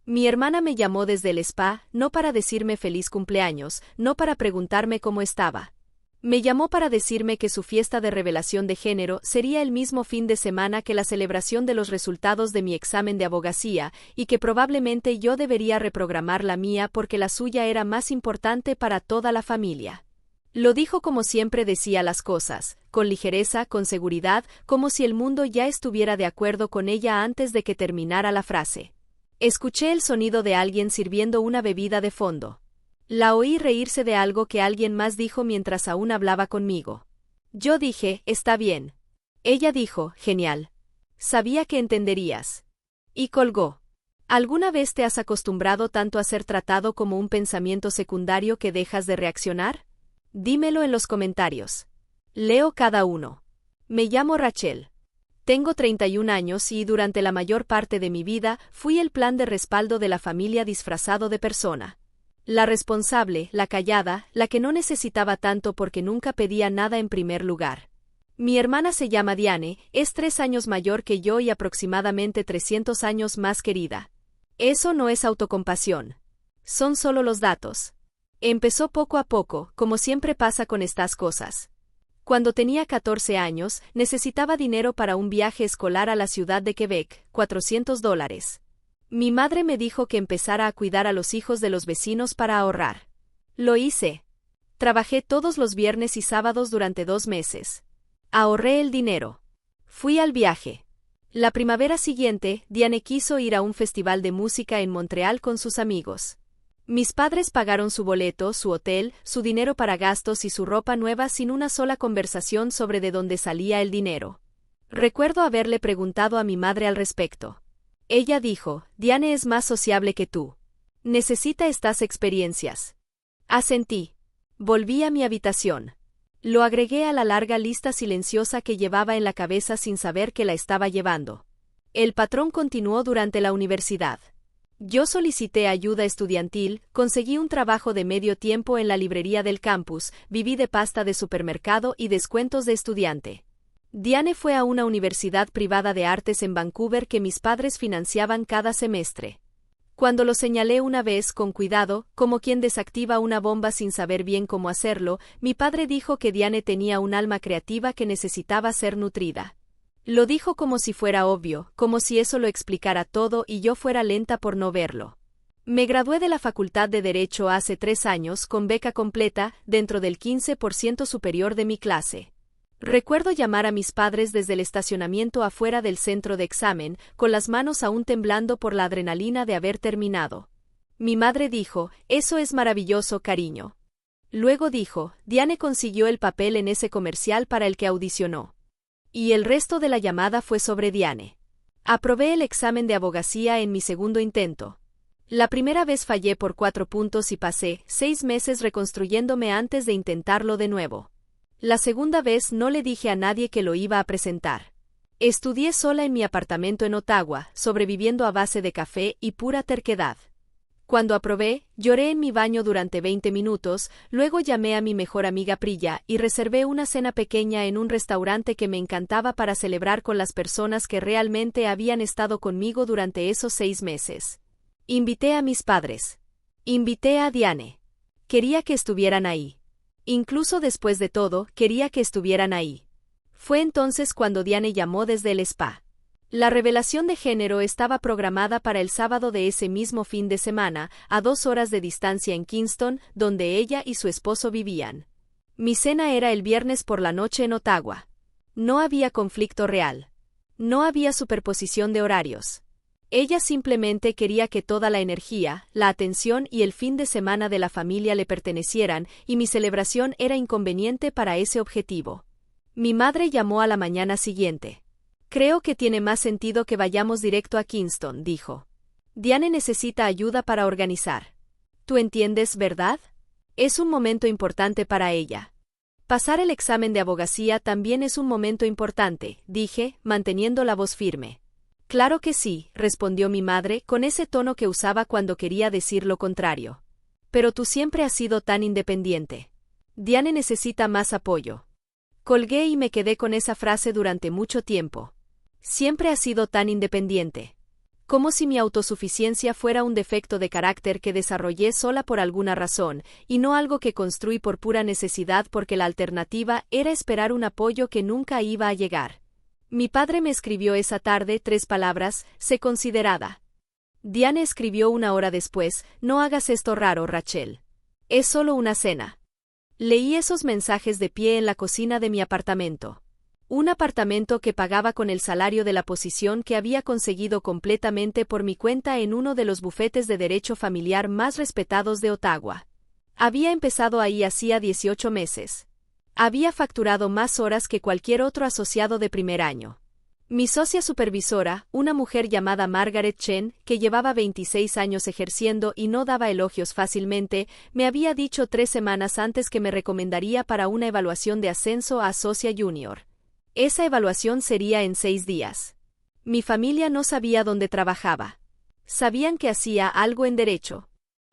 Mi hermana me llamó desde el spa, no para decirme feliz cumpleaños, no para preguntarme cómo estaba. Me llamó para decirme que su fiesta de revelación de género sería el mismo fin de semana que la celebración de los resultados de mi examen de abogacía y que probablemente yo debería reprogramar la mía porque la suya era más importante para toda la familia. Lo dijo como siempre decía las cosas, con ligereza, con seguridad, como si el mundo ya estuviera de acuerdo con ella antes de que terminara la frase. Escuché el sonido de alguien sirviendo una bebida de fondo. La oí reírse de algo que alguien más dijo mientras aún hablaba conmigo. Yo dije, está bien. Ella dijo, genial. Sabía que entenderías. Y colgó. ¿Alguna vez te has acostumbrado tanto a ser tratado como un pensamiento secundario que dejas de reaccionar? Dímelo en los comentarios. Leo cada uno. Me llamo Rachel. Tengo 31 años y durante la mayor parte de mi vida fui el plan de respaldo de la familia disfrazado de persona. La responsable, la callada, la que no necesitaba tanto porque nunca pedía nada en primer lugar. Mi hermana se llama Diane, es 3 años mayor que yo y aproximadamente 300 años más querida. Eso no es autocompasión. Son solo los datos. Empezó poco a poco, como siempre pasa con estas cosas. Cuando tenía 14 años, necesitaba dinero para un viaje escolar a la ciudad de Quebec, $400. Mi madre me dijo que empezara a cuidar a los hijos de los vecinos para ahorrar. Lo hice. Trabajé todos los viernes y sábados durante 2 meses. Ahorré el dinero. Fui al viaje. La primavera siguiente, Diane quiso ir a un festival de música en Montreal con sus amigos. Mis padres pagaron su boleto, su hotel, su dinero para gastos y su ropa nueva sin una sola conversación sobre de dónde salía el dinero. Recuerdo haberle preguntado a mi madre al respecto. Ella dijo, Diane es más sociable que tú. Necesita estas experiencias. Asentí. Volví a mi habitación. Lo agregué a la larga lista silenciosa que llevaba en la cabeza sin saber que la estaba llevando. El patrón continuó durante la universidad. Yo solicité ayuda estudiantil, conseguí un trabajo de medio tiempo en la librería del campus, viví de pasta de supermercado y descuentos de estudiante. Diane fue a una universidad privada de artes en Vancouver que mis padres financiaban cada semestre. Cuando lo señalé una vez con cuidado, como quien desactiva una bomba sin saber bien cómo hacerlo, mi padre dijo que Diane tenía un alma creativa que necesitaba ser nutrida. Lo dijo como si fuera obvio, como si eso lo explicara todo y yo fuera lenta por no verlo. Me gradué de la Facultad de Derecho hace 3 años con beca completa, dentro del 15% superior de mi clase. Recuerdo llamar a mis padres desde el estacionamiento afuera del centro de examen, con las manos aún temblando por la adrenalina de haber terminado. Mi madre dijo, eso es maravilloso, cariño. Luego dijo, Diane consiguió el papel en ese comercial para el que audicionó. Y el resto de la llamada fue sobre Diane. Aprobé el examen de abogacía en mi segundo intento. La primera vez fallé por 4 puntos y pasé 6 meses reconstruyéndome antes de intentarlo de nuevo. La segunda vez no le dije a nadie que lo iba a presentar. Estudié sola en mi apartamento en Ottawa, sobreviviendo a base de café y pura terquedad. Cuando aprobé, lloré en mi baño durante 20 minutos, luego llamé a mi mejor amiga Priya y reservé una cena pequeña en un restaurante que me encantaba para celebrar con las personas que realmente habían estado conmigo durante esos 6 meses. Invité a mis padres. Invité a Diane. Quería que estuvieran ahí. Incluso después de todo, quería que estuvieran ahí. Fue entonces cuando Diane llamó desde el spa. La revelación de género estaba programada para el sábado de ese mismo fin de semana, a 2 horas de distancia en Kingston, donde ella y su esposo vivían. Mi cena era el viernes por la noche en Ottawa. No había conflicto real. No había superposición de horarios. Ella simplemente quería que toda la energía, la atención y el fin de semana de la familia le pertenecieran, y mi celebración era inconveniente para ese objetivo. Mi madre llamó a la mañana siguiente. Creo que tiene más sentido que vayamos directo a Kingston, dijo. Diane necesita ayuda para organizar. ¿Tú entiendes, verdad? Es un momento importante para ella. Pasar el examen de abogacía también es un momento importante, dije, manteniendo la voz firme. Claro que sí, respondió mi madre con ese tono que usaba cuando quería decir lo contrario. Pero tú siempre has sido tan independiente. Diane necesita más apoyo. Colgué y me quedé con esa frase durante mucho tiempo. Siempre has sido tan independiente. Como si mi autosuficiencia fuera un defecto de carácter que desarrollé sola por alguna razón, y no algo que construí por pura necesidad porque la alternativa era esperar un apoyo que nunca iba a llegar. Mi padre me escribió esa tarde 3 palabras: sé considerada. Diane escribió 1 hora después: no hagas esto raro, Rachel. Es solo una cena. Leí esos mensajes de pie en la cocina de mi apartamento. Un apartamento que pagaba con el salario de la posición que había conseguido completamente por mi cuenta en uno de los bufetes de derecho familiar más respetados de Ottawa. Había empezado ahí hacía 18 meses. Había facturado más horas que cualquier otro asociado de primer año. Mi socia supervisora, una mujer llamada Margaret Chen, que llevaba 26 años ejerciendo y no daba elogios fácilmente, me había dicho 3 semanas antes que me recomendaría para una evaluación de ascenso a socia junior. Esa evaluación sería en 6 días. Mi familia no sabía dónde trabajaba. Sabían que hacía algo en derecho.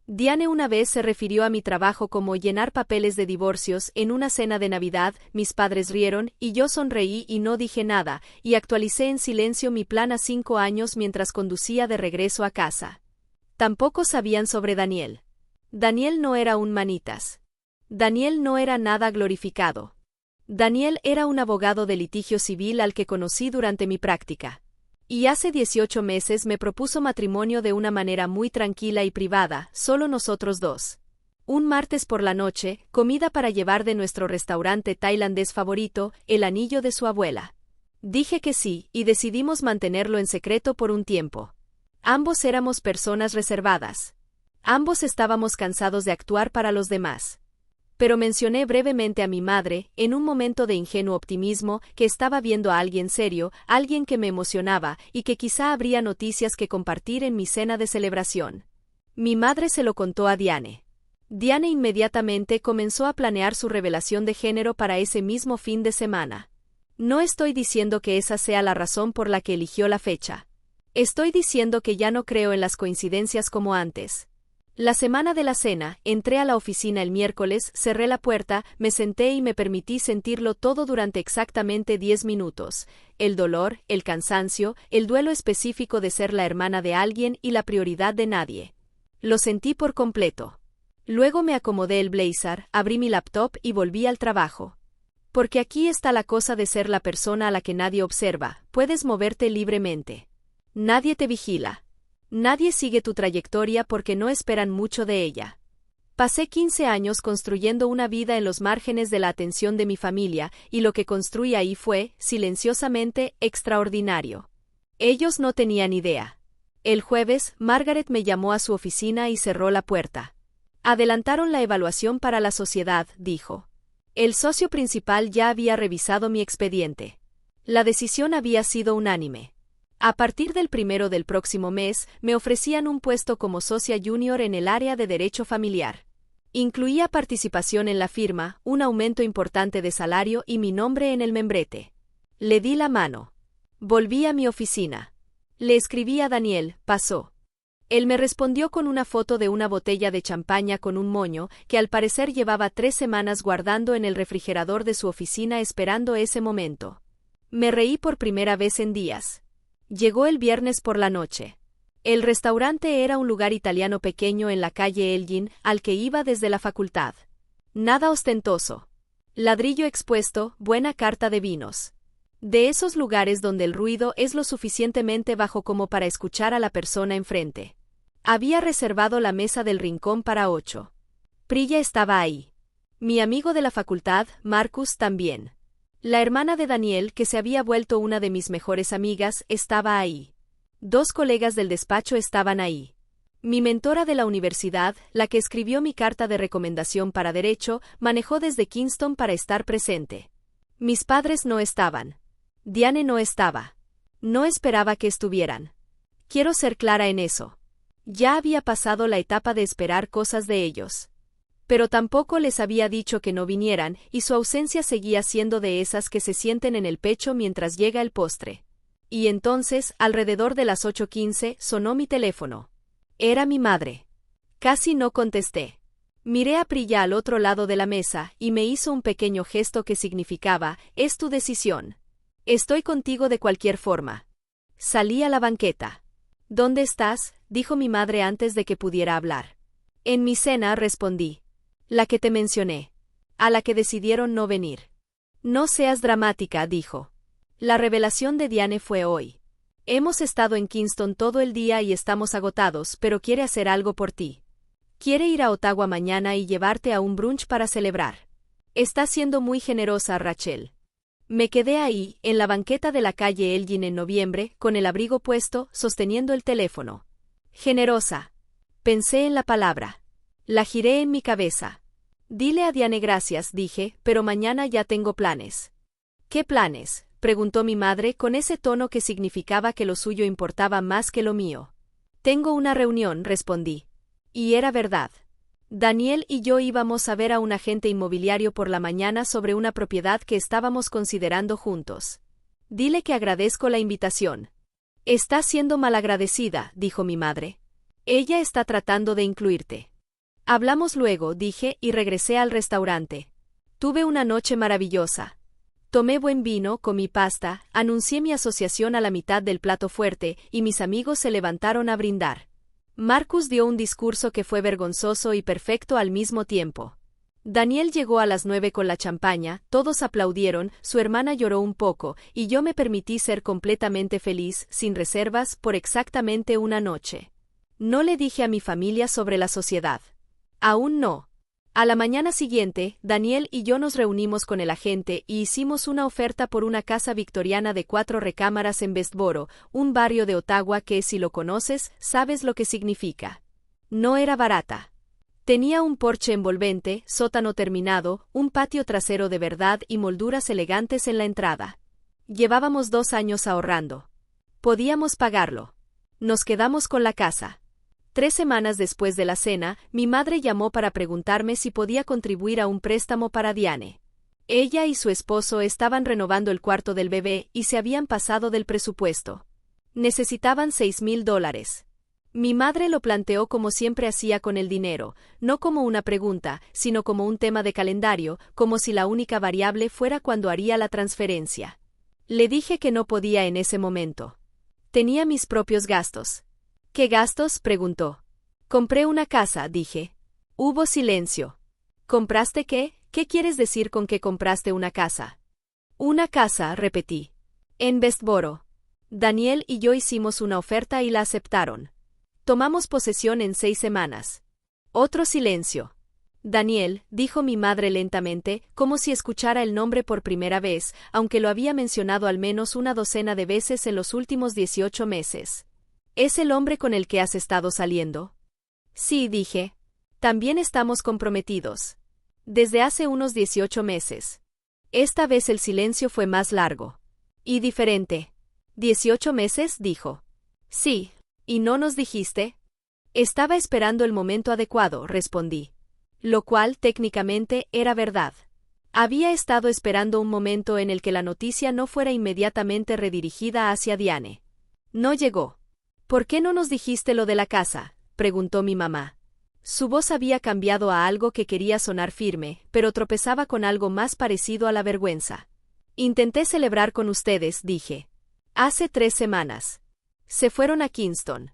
Diane una vez se refirió a mi trabajo como llenar papeles de divorcios en una cena de Navidad. Mis padres rieron, y yo sonreí y no dije nada, y actualicé en silencio mi plan a 5 años mientras conducía de regreso a casa. Tampoco sabían sobre Daniel. Daniel no era un manitas. Daniel no era nada glorificado. Daniel era un abogado de litigio civil al que conocí durante mi práctica. Y hace 18 meses me propuso matrimonio de una manera muy tranquila y privada, solo nosotros dos. Un martes por la noche, comida para llevar de nuestro restaurante tailandés favorito, el anillo de su abuela. Dije que sí, y decidimos mantenerlo en secreto por un tiempo. Ambos éramos personas reservadas. Ambos estábamos cansados de actuar para los demás. Pero mencioné brevemente a mi madre, en un momento de ingenuo optimismo, que estaba viendo a alguien serio, alguien que me emocionaba, y que quizá habría noticias que compartir en mi cena de celebración. Mi madre se lo contó a Diane. Diane inmediatamente comenzó a planear su revelación de género para ese mismo fin de semana. No estoy diciendo que esa sea la razón por la que eligió la fecha. Estoy diciendo que ya no creo en las coincidencias como antes. La semana de la cena, entré a la oficina el miércoles, cerré la puerta, me senté y me permití sentirlo todo durante exactamente 10 minutos. El dolor, el cansancio, el duelo específico de ser la hermana de alguien y la prioridad de nadie. Lo sentí por completo. Luego me acomodé el blazer, abrí mi laptop y volví al trabajo. Porque aquí está la cosa de ser la persona a la que nadie observa, puedes moverte libremente. Nadie te vigila. Nadie sigue tu trayectoria porque no esperan mucho de ella. Pasé 15 años construyendo una vida en los márgenes de la atención de mi familia, y lo que construí ahí fue, silenciosamente, extraordinario. Ellos no tenían idea. El jueves, Margaret me llamó a su oficina y cerró la puerta. Adelantaron la evaluación para la sociedad, dijo. El socio principal ya había revisado mi expediente. La decisión había sido unánime. A partir del 1 del próximo mes, me ofrecían un puesto como socia junior en el área de derecho familiar. Incluía participación en la firma, un aumento importante de salario y mi nombre en el membrete. Le di la mano. Volví a mi oficina. Le escribí a Daniel, pasó. Él me respondió con una foto de una botella de champaña con un moño, que al parecer llevaba 3 semanas guardando en el refrigerador de su oficina esperando ese momento. Me reí por primera vez en días. Llegó el viernes por la noche. El restaurante era un lugar italiano pequeño en la calle Elgin, al que iba desde la facultad. Nada ostentoso. Ladrillo expuesto, buena carta de vinos. De esos lugares donde el ruido es lo suficientemente bajo como para escuchar a la persona enfrente. Había reservado la mesa del rincón para 8. Priya estaba ahí. Mi amigo de la facultad, Marcus, también. La hermana de Daniel, que se había vuelto una de mis mejores amigas, estaba ahí. 2 colegas del despacho estaban ahí. Mi mentora de la universidad, la que escribió mi carta de recomendación para derecho, manejó desde Kingston para estar presente. Mis padres no estaban. Diane no estaba. No esperaba que estuvieran. Quiero ser clara en eso. Ya había pasado la etapa de esperar cosas de ellos. Pero tampoco les había dicho que no vinieran, y su ausencia seguía siendo de esas que se sienten en el pecho mientras llega el postre. Y entonces, alrededor de las 8:15, sonó mi teléfono. Era mi madre. Casi no contesté. Miré a Priya al otro lado de la mesa, y me hizo un pequeño gesto que significaba, es tu decisión. Estoy contigo de cualquier forma. Salí a la banqueta. ¿Dónde estás?, dijo mi madre antes de que pudiera hablar. En mi cena, respondí. La que te mencioné. A la que decidieron no venir. No seas dramática, dijo. La revelación de Diane fue hoy. Hemos estado en Kingston todo el día y estamos agotados, pero quiere hacer algo por ti. Quiere ir a Ottawa mañana y llevarte a un brunch para celebrar. Está siendo muy generosa, Rachel. Me quedé ahí, en la banqueta de la calle Elgin en noviembre, con el abrigo puesto, sosteniendo el teléfono. Generosa. Pensé en la palabra. La giré en mi cabeza. Dile a Diane gracias, dije, pero mañana ya tengo planes. ¿Qué planes?, preguntó mi madre con ese tono que significaba que lo suyo importaba más que lo mío. Tengo una reunión, respondí. Y era verdad. Daniel y yo íbamos a ver a un agente inmobiliario por la mañana sobre una propiedad que estábamos considerando juntos. Dile que agradezco la invitación. Está siendo malagradecida, dijo mi madre. Ella está tratando de incluirte. Hablamos luego, dije, y regresé al restaurante. Tuve una noche maravillosa. Tomé buen vino, comí pasta, anuncié mi asociación a la mitad del plato fuerte, y mis amigos se levantaron a brindar. Marcus dio un discurso que fue vergonzoso y perfecto al mismo tiempo. Daniel llegó a las 9 con la champaña, todos aplaudieron, su hermana lloró un poco, y yo me permití ser completamente feliz, sin reservas, por exactamente una noche. No le dije a mi familia sobre la sociedad. Aún no. A la mañana siguiente, Daniel y yo nos reunimos con el agente y hicimos una oferta por una casa victoriana de 4 recámaras en Westboro, un barrio de Ottawa que, si lo conoces, sabes lo que significa. No era barata. Tenía un porche envolvente, sótano terminado, un patio trasero de verdad y molduras elegantes en la entrada. Llevábamos 2 años ahorrando. Podíamos pagarlo. Nos quedamos con la casa. 3 semanas después de la cena, mi madre llamó para preguntarme si podía contribuir a un préstamo para Diane. Ella y su esposo estaban renovando el cuarto del bebé y se habían pasado del presupuesto. Necesitaban $6,000. Mi madre lo planteó como siempre hacía con el dinero, no como una pregunta, sino como un tema de calendario, como si la única variable fuera cuándo haría la transferencia. Le dije que no podía en ese momento. Tenía mis propios gastos. ¿Qué gastos?, preguntó. Compré una casa, dije. Hubo silencio. ¿Compraste qué? ¿Qué quieres decir con que compraste una casa? Una casa, repetí. En Westboro. Daniel y yo hicimos una oferta y la aceptaron. Tomamos posesión en 6 semanas. Otro silencio. Daniel, dijo mi madre lentamente, como si escuchara el nombre por primera vez, aunque lo había mencionado al menos una docena de veces en los últimos 18 meses. ¿Es el hombre con el que has estado saliendo? Sí, dije. También estamos comprometidos. Desde hace unos 18 meses. Esta vez el silencio fue más largo. Y diferente. ¿18 meses?, dijo. Sí. ¿Y no nos dijiste? Estaba esperando el momento adecuado, respondí. Lo cual, técnicamente, era verdad. Había estado esperando un momento en el que la noticia no fuera inmediatamente redirigida hacia Diane. No llegó. ¿Por qué no nos dijiste lo de la casa?, preguntó mi mamá. Su voz había cambiado a algo que quería sonar firme, pero tropezaba con algo más parecido a la vergüenza. Intenté celebrar con ustedes, dije. Hace 3 semanas. Se fueron a Kingston.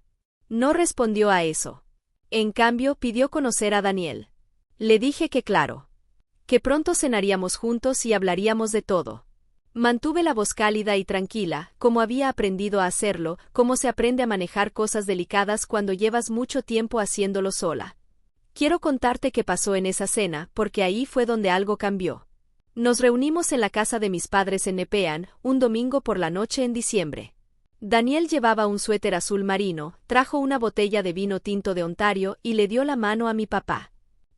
No respondió a eso. En cambio, pidió conocer a Daniel. Le dije que claro. Que pronto cenaríamos juntos y hablaríamos de todo. Mantuve la voz cálida y tranquila, como había aprendido a hacerlo, como se aprende a manejar cosas delicadas cuando llevas mucho tiempo haciéndolo sola. Quiero contarte qué pasó en esa cena, porque ahí fue donde algo cambió. Nos reunimos en la casa de mis padres en Nepean, un domingo por la noche en diciembre. Daniel llevaba un suéter azul marino, trajo una botella de vino tinto de Ontario y le dio la mano a mi papá.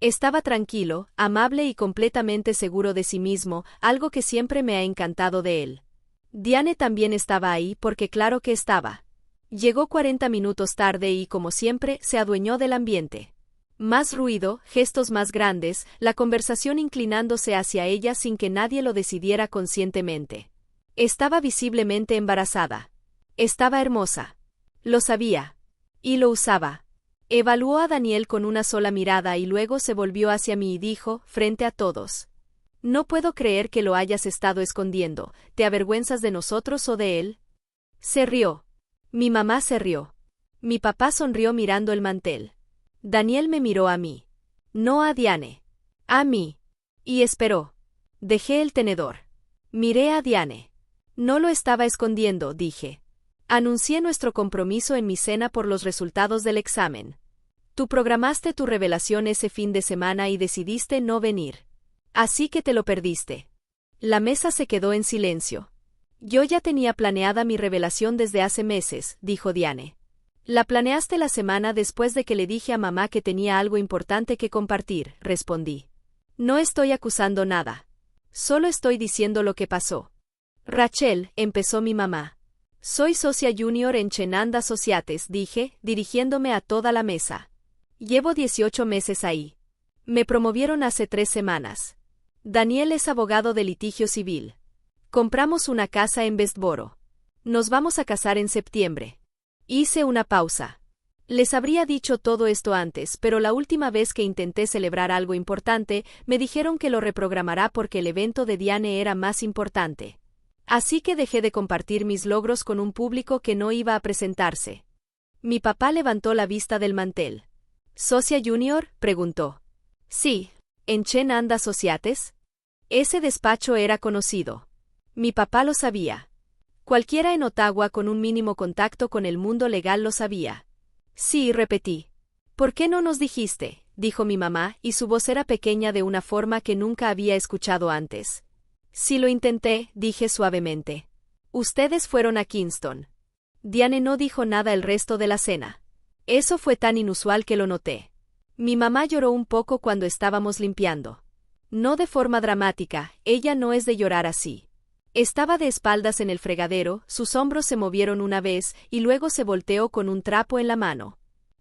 Estaba tranquilo, amable y completamente seguro de sí mismo, algo que siempre me ha encantado de él. Diane también estaba ahí porque claro que estaba. Llegó 40 minutos tarde y, como siempre, se adueñó del ambiente. Más ruido, gestos más grandes, la conversación inclinándose hacia ella sin que nadie lo decidiera conscientemente. Estaba visiblemente embarazada. Estaba hermosa. Lo sabía. Y lo usaba. Evaluó a Daniel con una sola mirada y luego se volvió hacia mí y dijo, frente a todos. No puedo creer que lo hayas estado escondiendo. ¿Te avergüenzas de nosotros o de él? Se rió. Mi mamá se rió. Mi papá sonrió mirando el mantel. Daniel me miró a mí. No a Diane. A mí. Y esperó. Dejé el tenedor. Miré a Diane. No lo estaba escondiendo, dije. Anuncié nuestro compromiso en mi cena por los resultados del examen. Tú programaste tu revelación ese fin de semana y decidiste no venir. Así que te lo perdiste. La mesa se quedó en silencio. Yo ya tenía planeada mi revelación desde hace meses, dijo Diane. La planeaste la semana después de que le dije a mamá que tenía algo importante que compartir, respondí. No estoy acusando nada. Solo estoy diciendo lo que pasó. Rachel, empezó mi mamá. Soy socia junior en Chenand Associates, dije, dirigiéndome a toda la mesa. Llevo 18 meses ahí. Me promovieron hace 3 semanas. Daniel es abogado de litigio civil. Compramos una casa en Westboro. Nos vamos a casar en septiembre. Hice una pausa. Les habría dicho todo esto antes, pero la última vez que intenté celebrar algo importante, me dijeron que lo reprogramará porque el evento de Diane era más importante. Así que dejé de compartir mis logros con un público que no iba a presentarse. Mi papá levantó la vista del mantel. ¿Socia junior?, preguntó. Sí, ¿en Chenand Associates? Ese despacho era conocido. Mi papá lo sabía. Cualquiera en Ottawa con un mínimo contacto con el mundo legal lo sabía. Sí, repetí. ¿Por qué no nos dijiste?, dijo mi mamá, y su voz era pequeña de una forma que nunca había escuchado antes. Sí lo intenté, dije suavemente. Ustedes fueron a Kingston. Diane no dijo nada el resto de la cena. Eso fue tan inusual que lo noté. Mi mamá lloró un poco cuando estábamos limpiando. No de forma dramática, ella no es de llorar así. Estaba de espaldas en el fregadero, sus hombros se movieron una vez y luego se volteó con un trapo en la mano.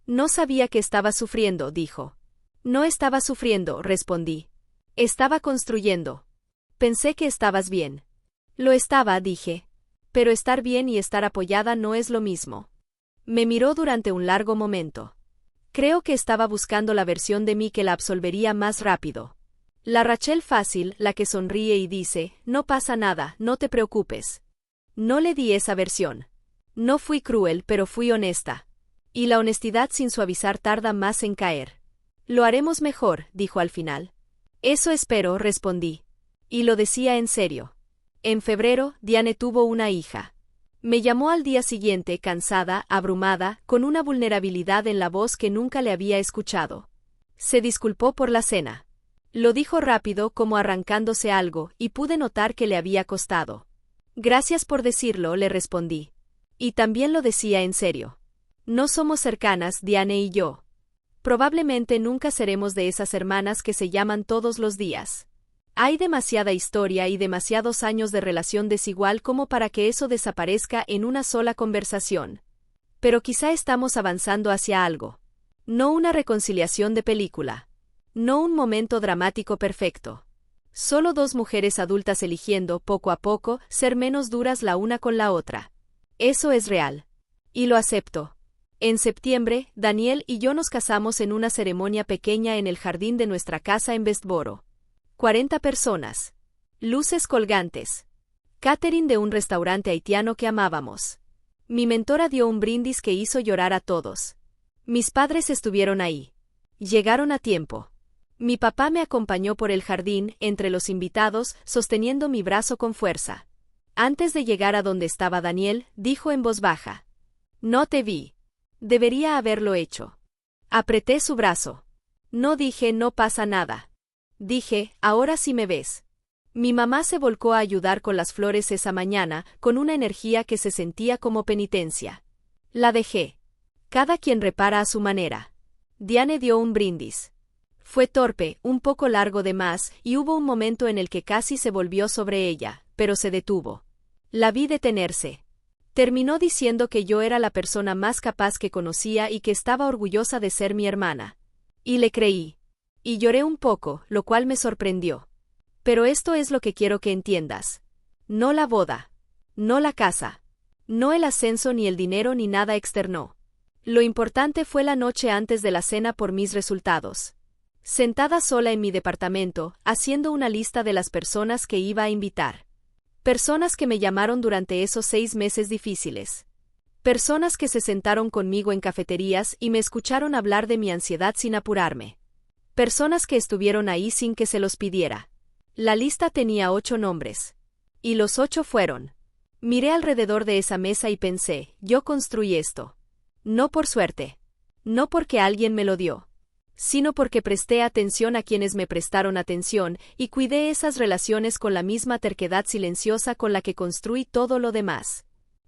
No sabía que estaba sufriendo, dijo. No estaba sufriendo, respondí. Estaba construyendo. Pensé que estabas bien. Lo estaba, dije. Pero estar bien y estar apoyada no es lo mismo. Me miró durante un largo momento. Creo que estaba buscando la versión de mí que la absolvería más rápido. La Rachel fácil, la que sonríe y dice, no pasa nada, no te preocupes. No le di esa versión. No fui cruel, pero fui honesta. Y la honestidad sin suavizar tarda más en caer. Lo haremos mejor, dijo al final. Eso espero, respondí. Y lo decía en serio. En febrero, Diane tuvo una hija. Me llamó al día siguiente, cansada, abrumada, con una vulnerabilidad en la voz que nunca le había escuchado. Se disculpó por la cena. Lo dijo rápido, como arrancándose algo, y pude notar que le había costado. Gracias por decirlo, le respondí. Y también lo decía en serio. No somos cercanas, Diane y yo. Probablemente nunca seremos de esas hermanas que se llaman todos los días. Hay demasiada historia y demasiados años de relación desigual como para que eso desaparezca en una sola conversación. Pero quizá estamos avanzando hacia algo. No una reconciliación de película. No un momento dramático perfecto. Solo 2 mujeres adultas eligiendo, poco a poco, ser menos duras la una con la otra. Eso es real. Y lo acepto. En septiembre, Daniel y yo nos casamos en una ceremonia pequeña en el jardín de nuestra casa en Westboro. 40 personas. Luces colgantes. Catering de un restaurante haitiano que amábamos. Mi mentora dio un brindis que hizo llorar a todos. Mis padres estuvieron ahí. Llegaron a tiempo. Mi papá me acompañó por el jardín, entre los invitados, sosteniendo mi brazo con fuerza. Antes de llegar a donde estaba Daniel, dijo en voz baja. No te vi. Debería haberlo hecho. Apreté su brazo. No dije no pasa nada. Dije, ahora sí me ves. Mi mamá se volcó a ayudar con las flores esa mañana, con una energía que se sentía como penitencia. La dejé. Cada quien repara a su manera. Diane dio un brindis. Fue torpe, un poco largo de más, y hubo un momento en el que casi se volvió sobre ella, pero se detuvo. La vi detenerse. Terminó diciendo que yo era la persona más capaz que conocía y que estaba orgullosa de ser mi hermana. Y le creí. Y lloré un poco, lo cual me sorprendió. Pero esto es lo que quiero que entiendas. No la boda. No la casa. No el ascenso ni el dinero ni nada externo. Lo importante fue la noche antes de la cena por mis resultados. Sentada sola en mi departamento, haciendo una lista de las personas que iba a invitar. Personas que me llamaron durante esos 6 meses difíciles. Personas que se sentaron conmigo en cafeterías y me escucharon hablar de mi ansiedad sin apurarme. Personas que estuvieron ahí sin que se los pidiera. La lista tenía 8 nombres. Y los 8 fueron. Miré alrededor de esa mesa y pensé, yo construí esto. No por suerte. No porque alguien me lo dio. Sino porque presté atención a quienes me prestaron atención y cuidé esas relaciones con la misma terquedad silenciosa con la que construí todo lo demás.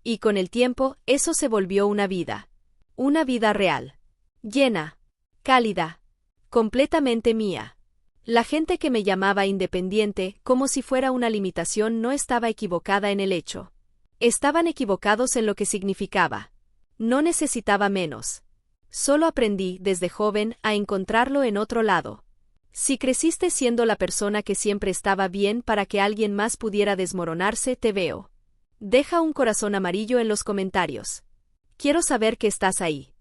Y con el tiempo, eso se volvió una vida. Una vida real. Llena. Cálida. Completamente mía. La gente que me llamaba independiente, como si fuera una limitación, no estaba equivocada en el hecho. Estaban equivocados en lo que significaba. No necesitaba menos. Solo aprendí, desde joven, a encontrarlo en otro lado. Si creciste siendo la persona que siempre estaba bien para que alguien más pudiera desmoronarse, te veo. Deja un corazón amarillo en los comentarios. Quiero saber que estás ahí.